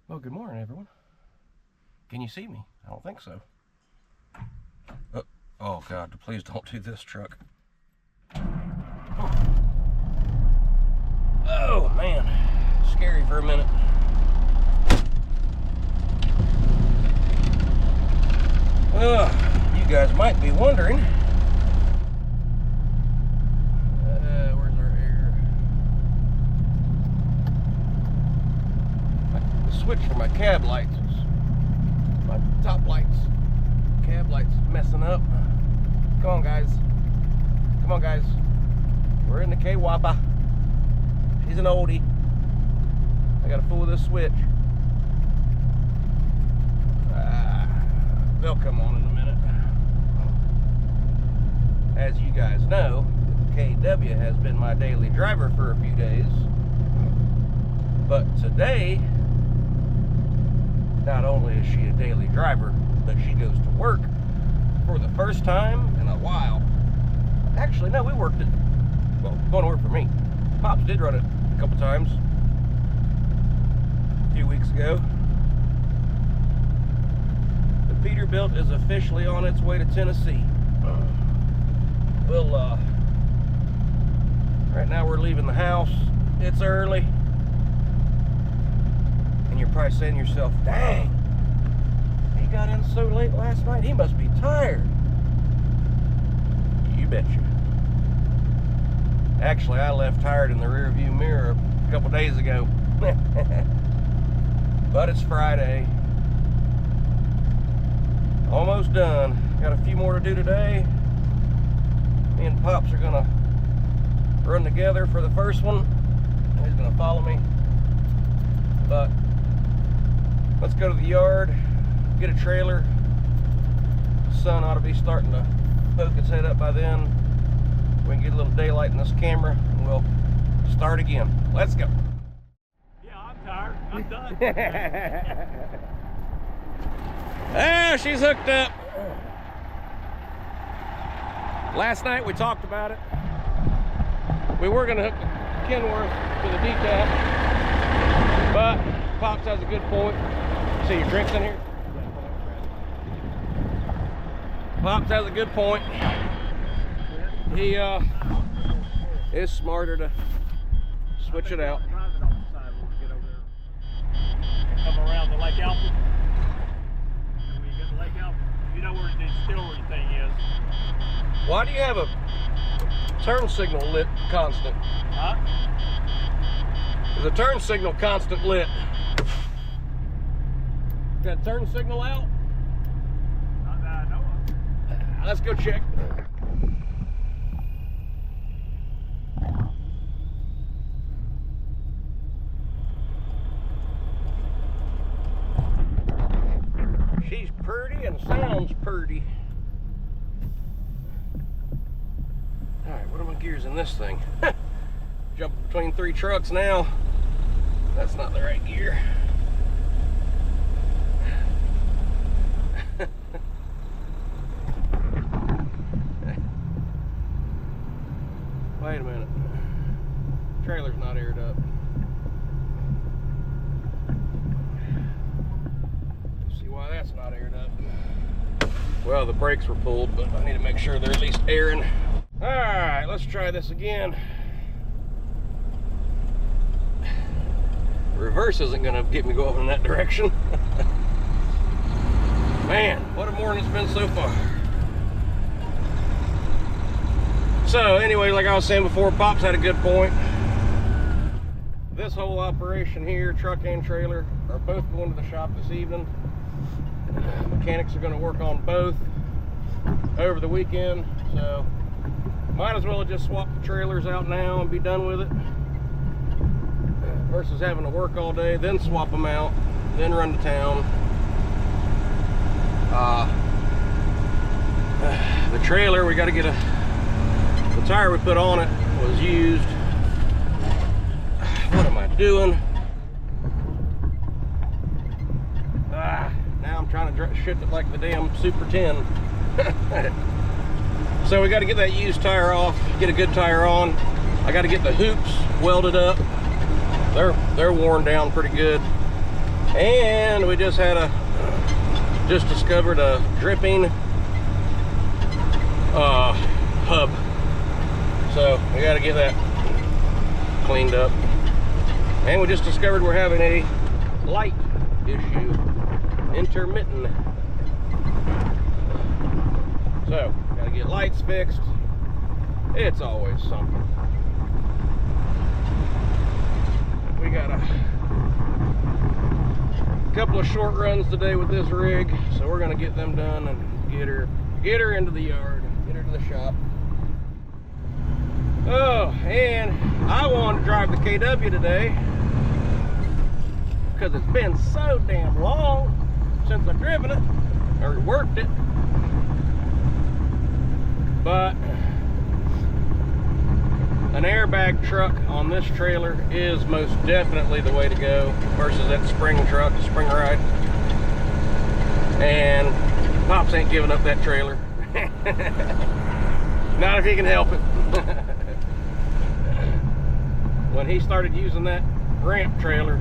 Well, good morning, everyone. Can you see me? I don't think so. Oh, God, please don't do this, truck. Oh, man. Scary for a minute. You guys might be wondering. Where's our air? The switch for my cab lights is, my top lights, cab lights messing up. Come on, guys. Come on, guys. We're in the K-Wappa. She's an oldie. I gotta fool this switch. They'll come on in a minute. As you guys know, KW has been my daily driver for a few days. But today, not only is she a daily driver, but she goes to work for the first time in a while. Actually, no, we worked it. Well, going to work for me. Pops did run it a couple times a few weeks ago. The Peterbilt is officially on its way to Tennessee. Right now we're leaving the house. It's early. And you're probably saying to yourself, dang, he got in so late last night, he must be tired. You betcha. Actually, I left tired in the rear view mirror a couple days ago. But it's Friday. Almost done. Got a few more to do today. Me and Pops are gonna run together for the first one. He's gonna follow me. But let's go to the yard, get a trailer. The sun ought to be starting to poke its head up by then. We can get a little daylight in this camera and we'll start again. Let's go. Yeah, I'm tired. I'm done. Ah, she's hooked up. Last night we talked about it. We were gonna hook the Kenworth to the decaf, but Pops has a good point. See your drinks in here? Pops has a good point. He is smarter to switch it out. Come around the Lake Alpha. And when you get to Lake Alpha, you know where the distillery thing is. Why do you have a turn signal lit constant? Huh? Is the turn signal constant lit? Got a turn signal out? Not that I know of. Let's go check. She's pretty and sounds pretty. Alright, what are my gears in this thing? Jumping between 3 trucks now. That's not the right gear. Wait a minute. Trailer's not aired up. See why that's not aired up. Well, the brakes were pulled, but I need to make sure they're at least airing. Alright, let's try this again. Reverse isn't gonna get me going in that direction. Man, what a morning it's been so far. So anyway, like I was saying before, Pops had a good point. This whole operation here, truck and trailer, are both going to the shop this evening. Mechanics are going to work on both over the weekend, so might as well just swap the trailers out now and be done with it, versus having to work all day, then swap them out, then run to town. The trailer, we got to get the tire we put on it was used. What am I doing? Now I'm trying to shit it like the damn Super 10. So we got to get that used tire off, get a good tire on. I got to get the hoops welded up. They're worn down pretty good. And we just discovered a dripping hub. So we got to get that cleaned up. And we just discovered we're having a light issue, intermittent. So got to get lights fixed. It's always something. We got a couple of short runs today with this rig, so we're gonna get them done and get her into the yard, get her to the shop. Oh, and I wanted to drive the KW today because it's been so damn long since I've driven it or worked it. But an airbag truck on this trailer is most definitely the way to go versus that spring truck, spring ride. And Pops ain't giving up that trailer. Not if he can help it. When he started using that ramp trailer,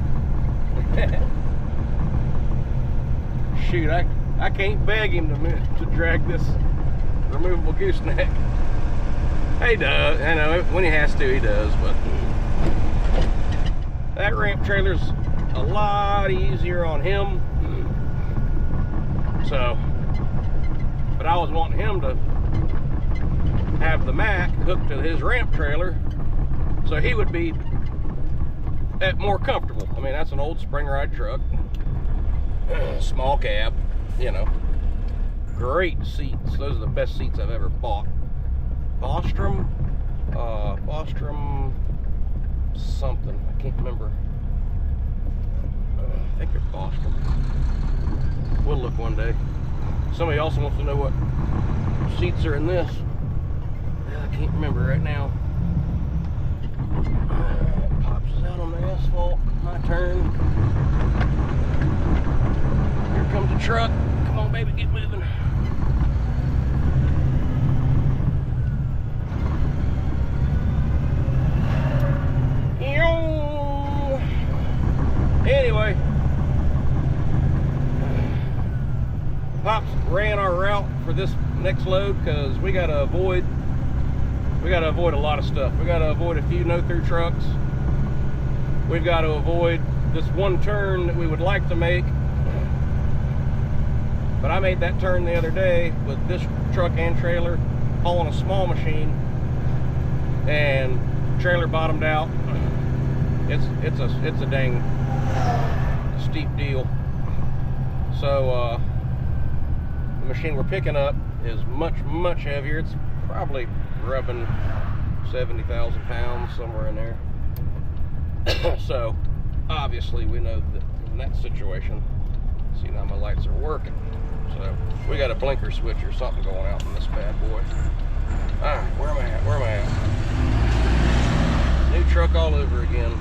shoot, I can't beg him to drag this removable gooseneck. He does, I know, when he has to, he does, but that ramp trailer's a lot easier on him. So, but I was wanting him to have the Mack hooked to his ramp trailer so he would be more comfortable. I mean, that's an old spring ride truck, small cab, you know, great seats. Those are the best seats I've ever bought. Bostrom something, I can't remember. I think they're Bostrom. We'll look one day. Somebody also wants to know what seats are in this. I can't remember right now. Pops is out on the asphalt. My turn. Here comes the truck. Come on, baby, get moving. Anyway, Pops ran our route for this next load because we gotta avoid a lot of stuff. We gotta avoid a few no-through trucks. We've got to avoid this one turn that we would like to make. But I made that turn the other day with this truck and trailer hauling a small machine, and trailer bottomed out. It's a dang steep deal. So the machine we're picking up is much heavier. It's probably rubbing 70,000 pounds, somewhere in there. So obviously we know that in that situation, see now my lights are working, so we got a blinker switch or something going out in this bad boy. All right, where am I at? New truck all over again.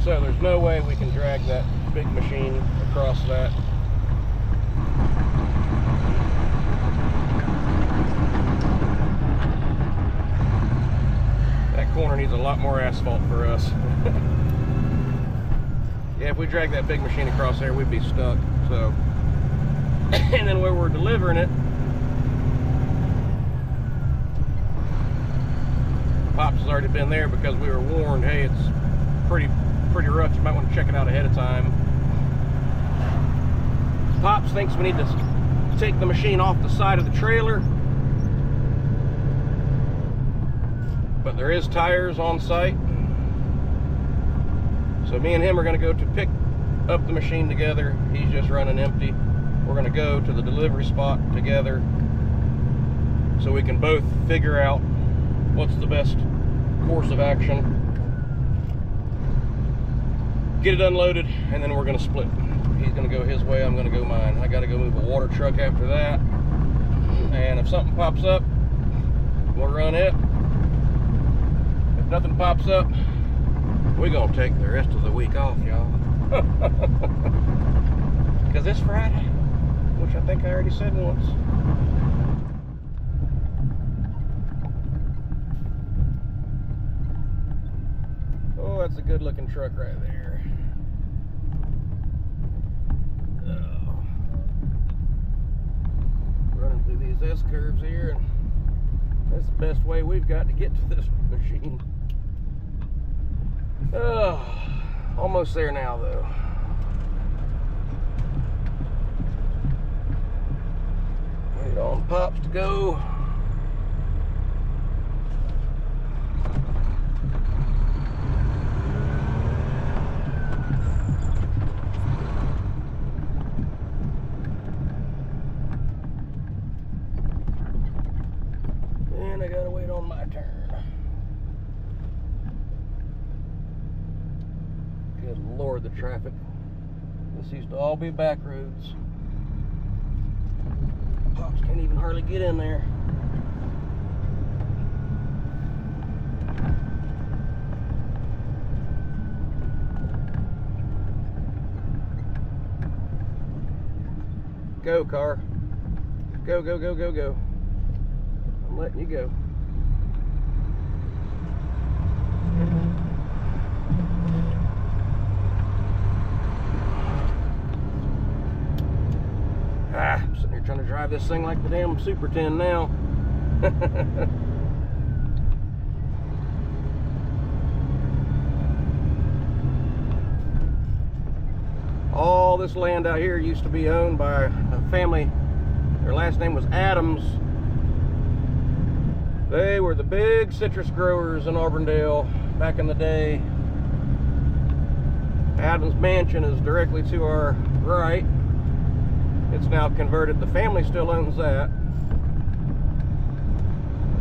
So there's no way we can drag that big machine across that. That corner needs a lot more asphalt for us. Yeah, if we drag that big machine across there, we'd be stuck. So, and then where we're delivering it, Pops has already been there because we were warned, hey, it's pretty rough, you might want to check it out ahead of time. Pops thinks we need to take the machine off the side of the trailer, but there is tires on site. So me and him are going to go to pick up the machine together. He's just running empty. We're going to go to the delivery spot together so we can both figure out what's the best course of action. Get it unloaded, and then we're going to split. He's going to go his way, I'm going to go mine. I got to go move a water truck after that. And if something pops up, we'll run it. If nothing pops up, we're going to take the rest of the week off, y'all. Because it's Friday, which I think I already said once. that's a good looking truck right there. Oh. Running through these S curves here, and that's the best way we've got to get to this machine. Oh, almost there now though. Wait on Pops to go. And I gotta wait on my turn. Good Lord, the traffic. This used to all be back roads. Pops can't even hardly get in there. Go, car. Go, go, go, go, go. I'm letting you go. I'm sitting here trying to drive this thing like the damn Super 10 now. All this land out here used to be owned by a family. Their last name was Adams. They were the big citrus growers in Auburndale back in the day. Adams Mansion is directly to our right. It's now converted. The family still owns that.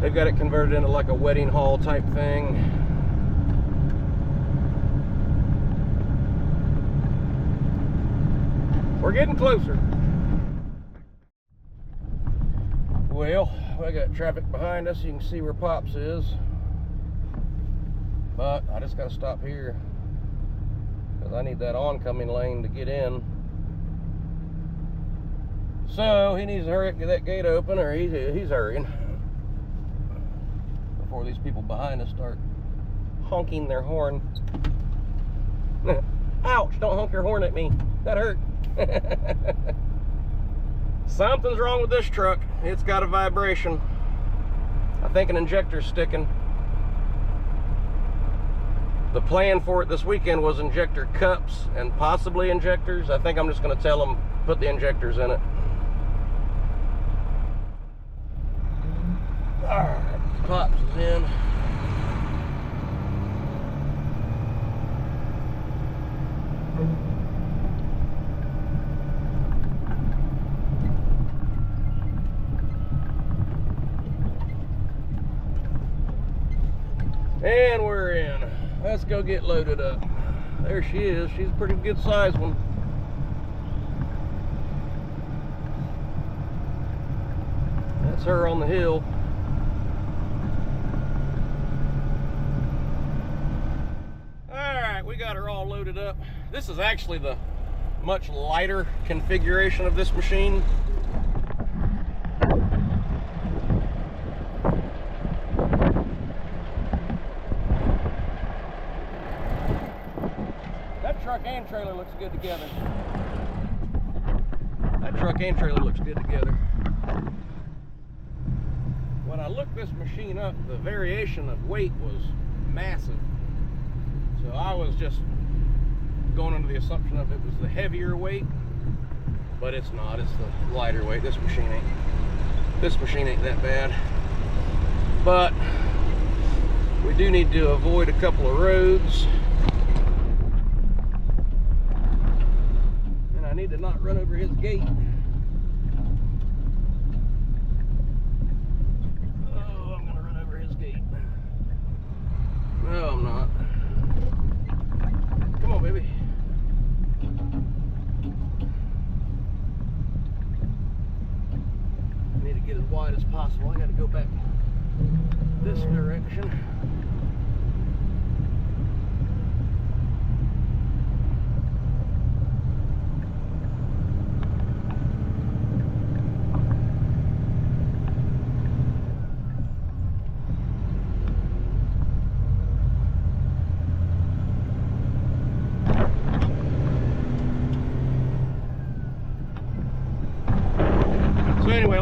They've got it converted into like a wedding hall type thing. We're getting closer. Well, I got traffic behind us. You can see where Pops is. But I just got to stop here because I need that oncoming lane to get in. So he needs to hurry up and get that gate open, or he's hurrying before these people behind us start honking their horn. Ouch, don't honk your horn at me. That hurt. Something's wrong with this truck. It's got a vibration. I think an injector's sticking. The plan for it this weekend was injector cups and possibly injectors. I think I'm just going to tell them put the injectors in it. Alright, Pops is in. And we're in. Let's go get loaded up. There she is. She's a pretty good sized one. That's her on the hill. Alright, we got her all loaded up. This is actually the much lighter configuration of this machine. That truck and trailer looks good together. That truck and trailer looks good together. When I looked this machine up, the variation of weight was massive. So I was just going under the assumption of it was the heavier weight, but it's not. It's the lighter weight. This machine ain't that bad. But we do need to avoid a couple of roads. And I need to not run over his gate. Oh, I'm gonna run over his gate. No, I'm not. Come on, baby. I need to get as wide as possible. I gotta go back this direction.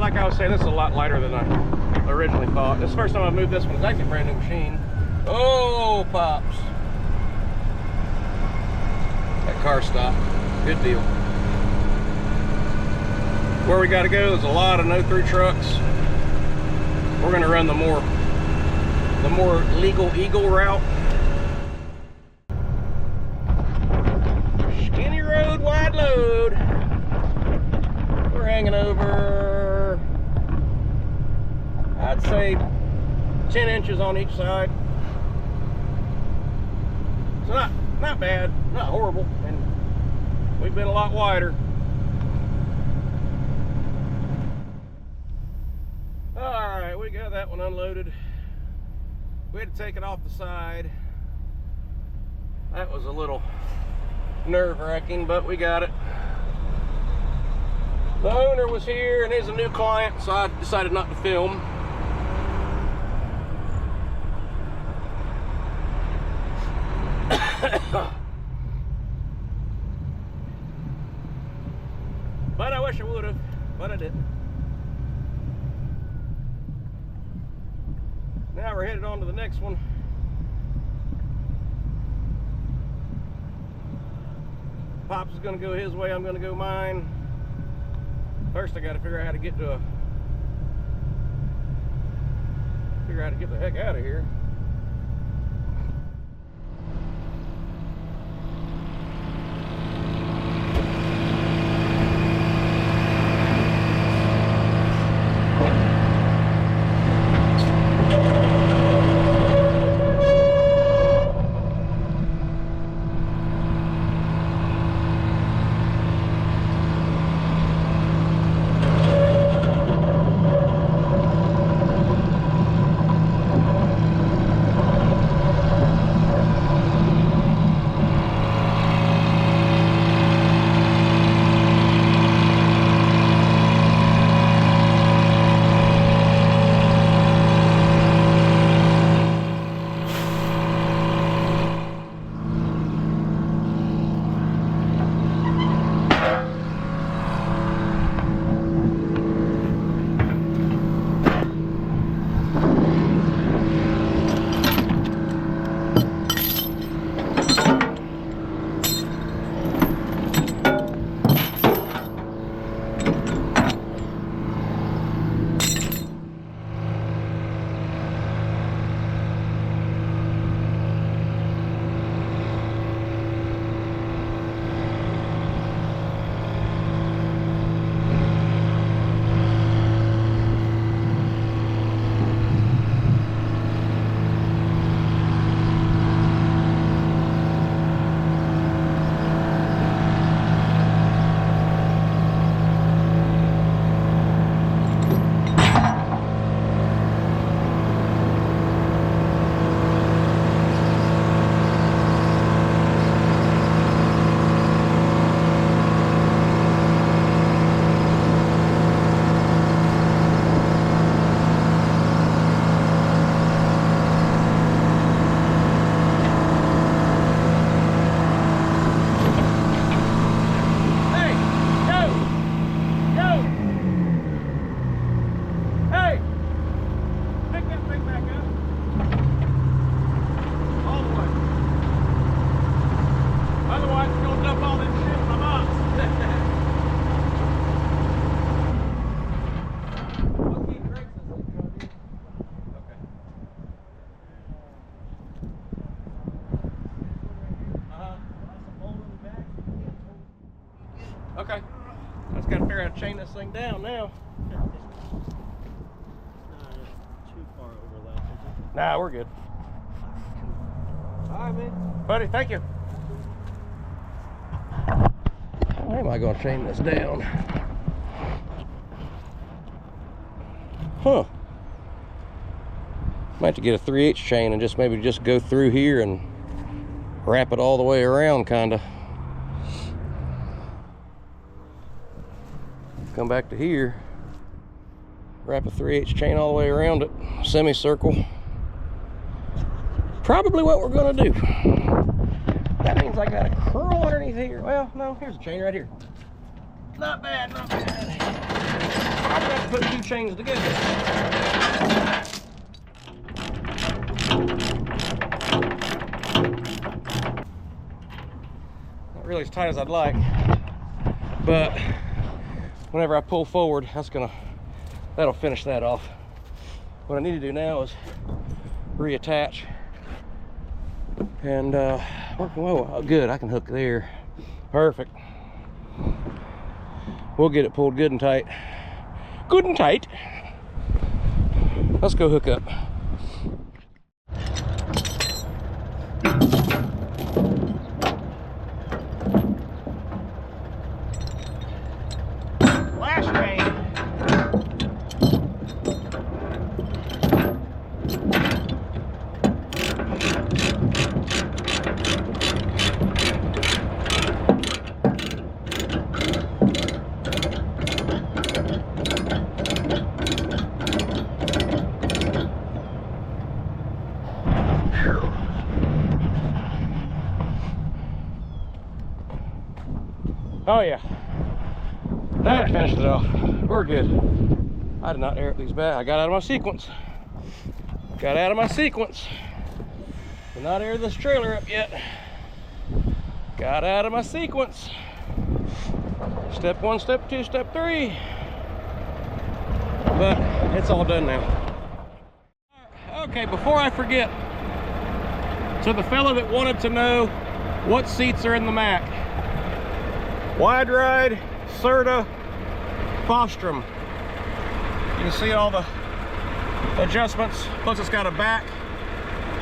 like I was saying, this is a lot lighter than I originally thought. This is the first time I've moved this one. It's actually a brand new machine. Oh, pops. That car stopped. Good deal. Where we got to go is a lot of no-through trucks. We're going to run the more legal Eagle route. Skinny road, wide load. We're hanging over, I'd say 10 inches on each side. So not bad, not horrible, and we've been a lot wider. All right, we got that one unloaded. We had to take it off the side. That was a little nerve-wracking, but we got it. The owner was here and he's a new client, so I decided not to film. But I wish I would have, but I didn't. Now we're headed on to the next one. Pops is gonna go his way, I'm gonna go mine. First I gotta figure out how to get the heck out of here. Okay. I just gotta figure out how to chain this thing down now. Too far overlap, is it? Nah, we're good. All right, man. Buddy, thank you. How am I gonna chain this down? Huh. Might have to get a 3/8 chain and just maybe just go through here and wrap it all the way around, kinda. Come back to here, wrap a 3/8 chain all the way around it, semicircle. Probably what we're gonna do. That means I gotta curl underneath here. Well, no, here's a chain right here. Not bad, not bad. I tried to put two chains together. Not really as tight as I'd like, but whenever I pull forward, that'll finish that off. What I need to do now is reattach. And whoa, good, I can hook there. Perfect. We'll get it pulled good and tight. Good and tight. Let's go hook up. Last chain. Oh yeah, that finished it off. We're good. I did not air up these bags. I got out of my sequence. Got out of my sequence. Did not air this trailer up yet. Got out of my sequence. Step 1, step 2, step 3. But it's all done now. Okay, before I forget, to the fella that wanted to know what seats are in the Mack. Wide ride, Serta, Bostrom. You can see all the adjustments. Plus it's got a back.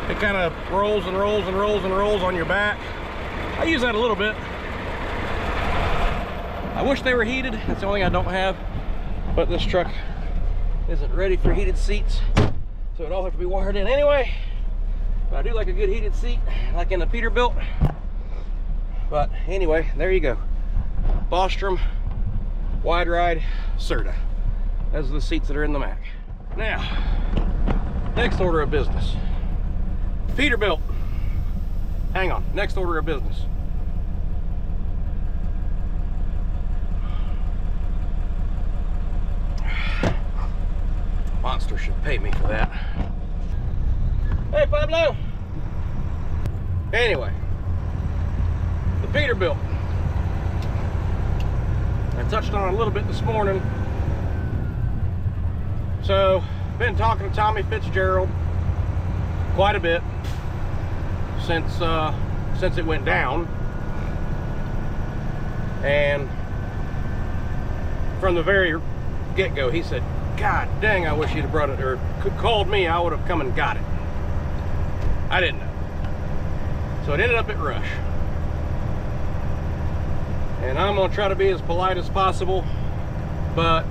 It kind of rolls and rolls and rolls and rolls on your back. I use that a little bit. I wish they were heated. That's the only thing I don't have. But this truck isn't ready for heated seats, so it all have to be wired in anyway. But I do like a good heated seat, like in the Peterbilt. But anyway, there you go. Bostrom, wide ride, Serta. Those are the seats that are in the Mack. Now, next order of business. Peterbilt. Hang on, next order of business. Monster should pay me for that. Hey, Pablo. Anyway, the Peterbilt. I touched on it a little bit this morning. So, been talking to Tommy Fitzgerald quite a bit since it went down. And from the very get-go, he said, God dang, I wish you'd have brought it, or called me, I would have come and got it. I didn't know. So it ended up at Rush. And I'm gonna try to be as polite as possible, but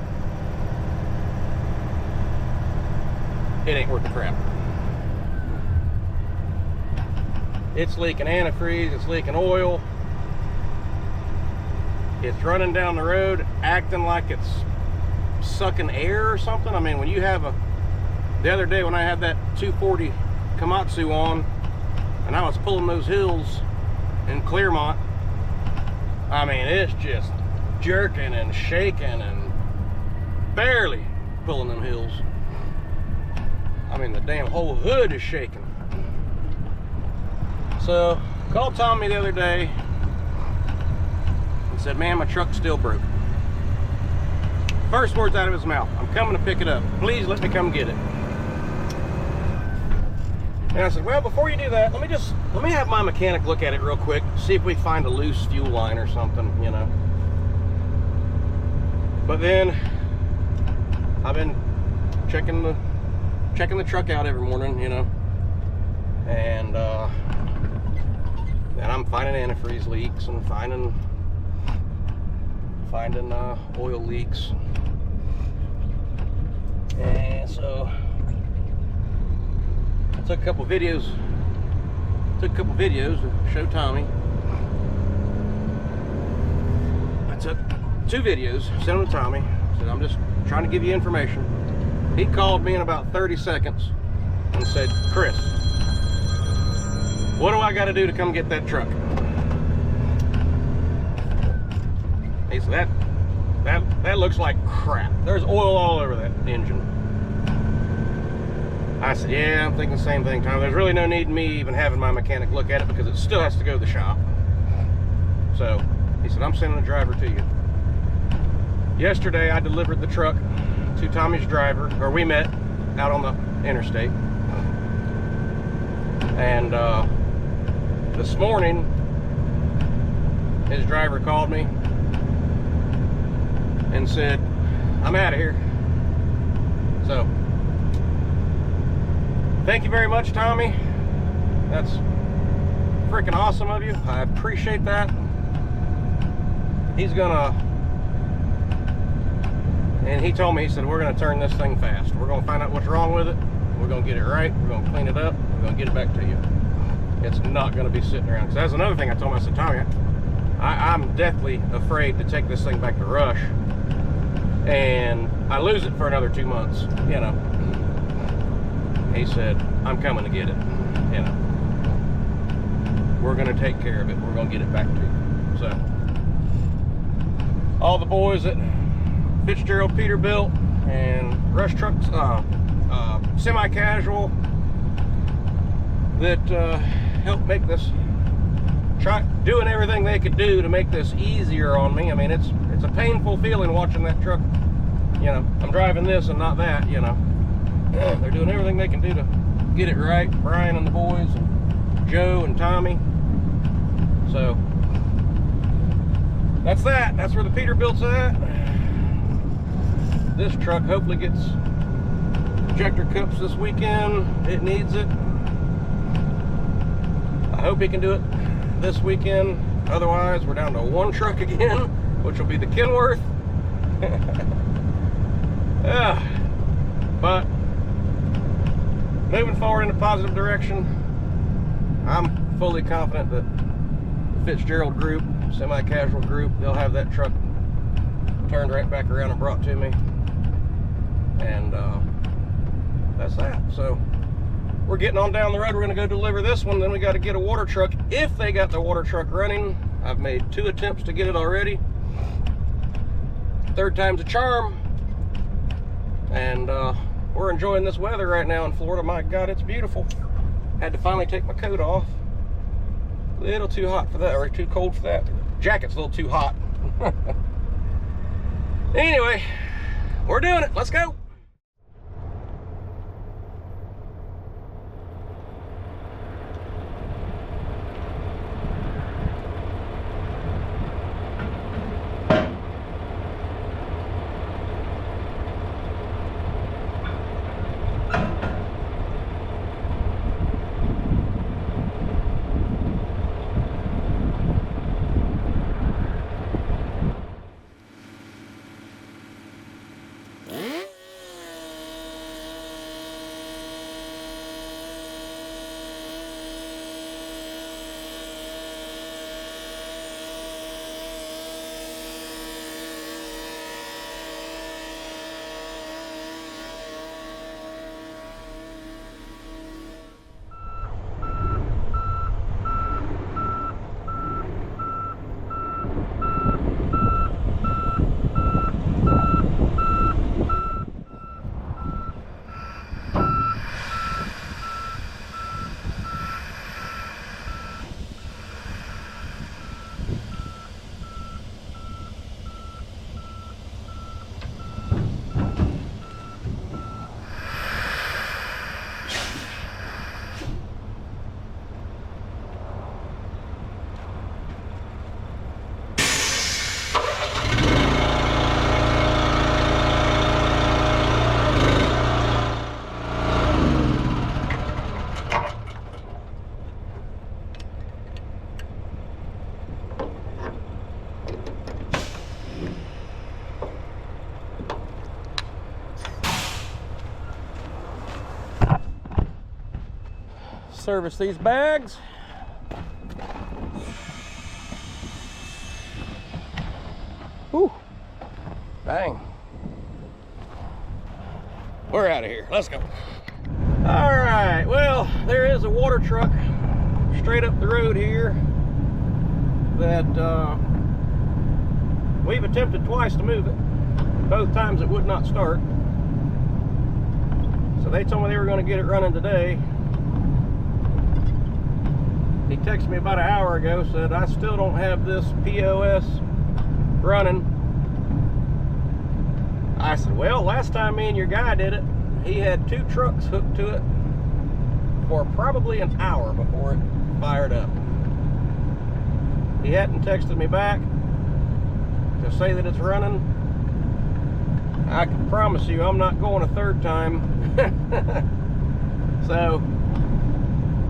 it ain't worth the crap. It's leaking antifreeze, it's leaking oil. It's running down the road acting like it's sucking air or something. I mean, when you have the other day when I had that 240 Komatsu on and I was pulling those hills in Clearmont, I mean, it's just jerking and shaking and barely pulling them hills. I mean, the damn whole hood is shaking. So, called Tommy the other day and said, man, my truck's still broke. First words out of his mouth, I'm coming to pick it up. Please let me come get it. And I said, well, before you do that, let me have my mechanic look at it real quick, see if we find a loose fuel line or something, you know. But then I've been checking the truck out every morning, you know, and then I'm finding antifreeze leaks and finding oil leaks. And so I took a couple videos to show Tommy. I took 2 videos, sent them to Tommy, said, I'm just trying to give you information. He called me in about 30 seconds and said, Chris, what do I got to do to come get that truck? He said, That looks like crap. There's oil all over that engine. I said, yeah, I'm thinking the same thing, Tom. There's really no need in me even having my mechanic look at it because it still has to go to the shop. So he said, I'm sending a driver to you. Yesterday, I delivered the truck to Tommy's driver, or we met out on the interstate. And this morning, his driver called me and said, I'm out of here. So, thank you very much, Tommy. That's freaking awesome of you. I appreciate that. He's gonna, and he told me, he said, we're gonna turn this thing fast. We're gonna find out what's wrong with it. We're gonna get it right. We're gonna clean it up. We're gonna get it back to you. It's not gonna be sitting around. Because that's another thing I told him. I said, Tommy, I'm deathly afraid to take this thing back to Rush and I lose it for another 2 months, you know. He said, I'm coming to get it, you know. We're gonna take care of it. We're gonna get it back to you. So, all the boys at Fitzgerald Peterbilt and Rush Trucks, semi-casual that helped make this, doing everything they could do to make this easier on me. I mean, it's a painful feeling watching that truck. You know, I'm driving this and not that, you know. They're doing everything they can do to get it right. Brian and the boys, and Joe and Tommy. So, that's that. That's where the Peterbilt's at. This truck hopefully gets injector cups this weekend. It needs it. I hope he can do it this weekend. Otherwise, we're down to one truck again, which will be the Kenworth. But moving forward in a positive direction. I'm fully confident that the Fitzgerald group, semi-casual group, they'll have that truck turned right back around and brought to me. And that's that. So we're getting on down the road. We're going to go deliver this one. Then we got to get a water truck if they got the water truck running. I've made 2 attempts to get it already. 3rd time's a charm. And we're enjoying this weather right now in Florida. My God, it's beautiful. Had to finally take my coat off. A little too hot for that, or too cold for that. Jacket's a little too hot. Anyway, we're doing it. Let's go. Service these bags. Whew. Bang. We're out of here. Let's go. All right. Well, there is a water truck straight up the road here that We've attempted twice to move it. Both times it would not start. So they told me they were going to get it running today. He texted me about an hour ago, said, I still don't have this POS running. I said, well, last time me and your guy did it, he had 2 trucks hooked to it for probably an hour before it fired up. He hadn't texted me back to say that it's running. I can promise you I'm not going a third time. So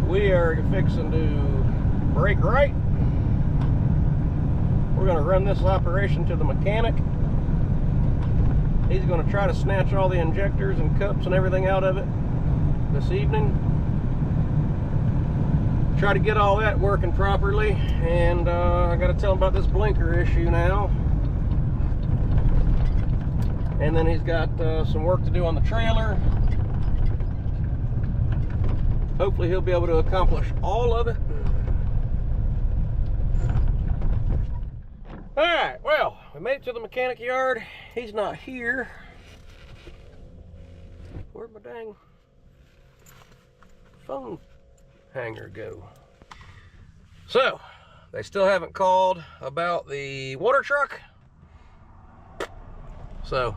we are fixing to brake right. We're going to run this operation to the mechanic. He's going to try to snatch all the injectors and cups and everything out of it this evening. Try to get all that working properly. And I got to tell him about this blinker issue now. And then he's got some work to do on the trailer. Hopefully he'll be able to accomplish all of it. Alright, well, we made it to the mechanic yard. He's not here. Where'd my dang phone hanger go? So, they still haven't called about the water truck. So,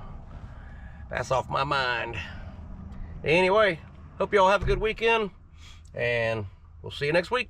that's off my mind. Anyway, hope y'all have a good weekend, and we'll see you next week.